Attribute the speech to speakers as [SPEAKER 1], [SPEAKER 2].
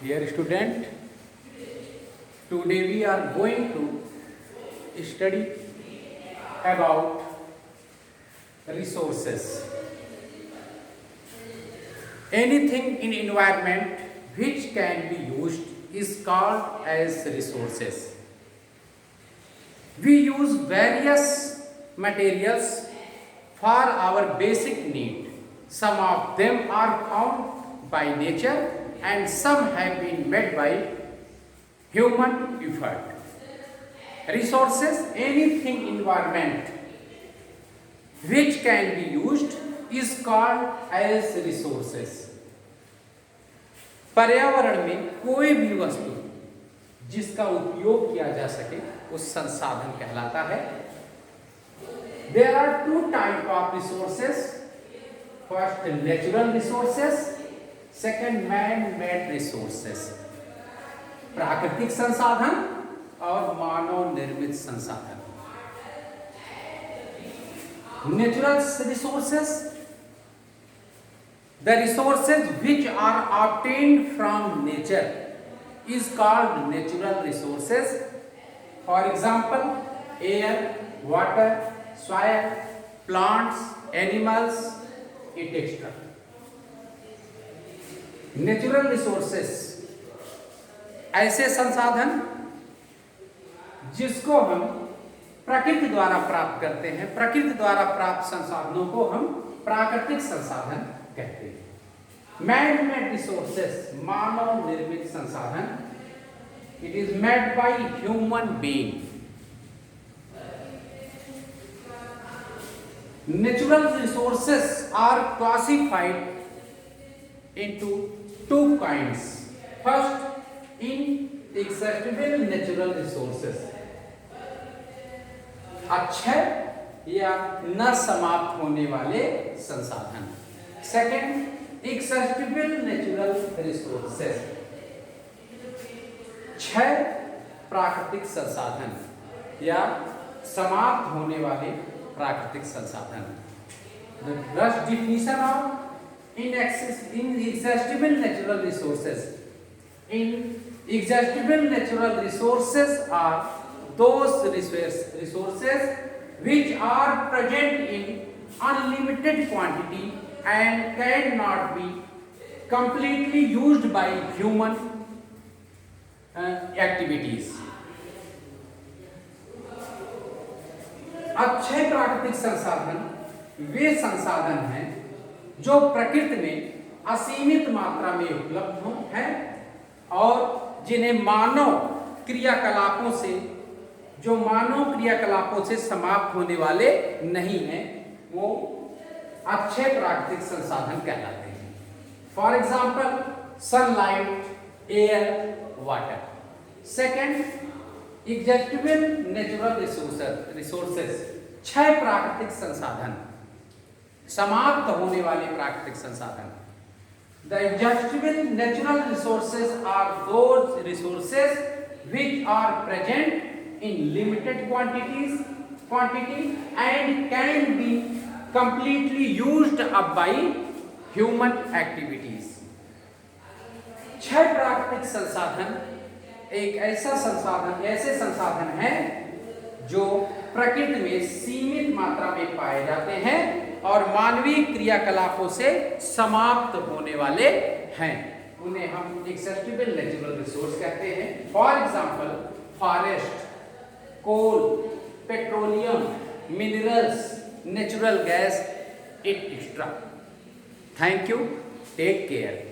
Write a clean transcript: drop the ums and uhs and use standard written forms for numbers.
[SPEAKER 1] Dear student, today we are going to study about resources. Anything in environment which can be used is called as resources. We use various materials for our basic need. Some of them are found by nature and some have been made by human effort. Resources, anything environment which can be used is called as resources. पर्यावरण में कोई भी वस्तु जिसका उपयोग किया जा सके उस संसाधन कहलाता है. There are two types of resources. First, natural resources. Second, man-made resources. प्राकृतिक संसाधन और मानव निर्मित संसाधन. Natural resources, the resources which are obtained from nature is called natural resources. For example, air, water, soil, plants, animals, etc. Natural resources ऐसे संसाधन जिसको हम प्रकृति द्वारा प्राप्त करते हैं. प्रकृति द्वारा प्राप्त संसाधनों को हम प्राकृतिक संसाधन कहते हैं. मैन मेड रिसोर्सेस, मानव निर्मित संसाधन. It is made by human being. Natural resources are classified into two kinds. First, inexhaustible natural resources, अक्षय या न समाप्त होने वाले संसाधन. Second, exhaustible natural resources, क्षय प्राकृतिक संसाधन या समाप्त होने वाले प्राकृतिक संसाधन. The first definition of inexhaustible natural resources. Inexhaustible natural resources are those resources which are present in unlimited quantity and cannot be completely used by human activities. Akshay प्राकृतिक संसाधन वे संसाधन हैं जो प्रकृति में असीमित मात्रा में उपलब्ध हैं और जिन्हें मानव क्रियाकलापों से समाप्त होने वाले नहीं हैं, वो अक्षय प्राकृतिक संसाधन कहलाते हैं. For example, sunlight, air, water. Second, exhaustible natural resources, क्षय प्राकृतिक संसाधन, समाप्त होने वाले प्राकृतिक संसाधन. The exhaustible natural resources are those resources which are present in limited quantity and can be completely used up by human activities. क्षय प्राकृतिक संसाधन एक ऐसे संसाधन है जो प्रकृति में सीमित मात्रा में पाए जाते हैं और मानवीय क्रियाकलापों से समाप्त होने वाले हैं. उन्हें हम एक्सेसिबल नेचुरल रिसोर्स कहते हैं. For example, forest, coal, petroleum, minerals, natural gas, etcetera. Thank you. Take care.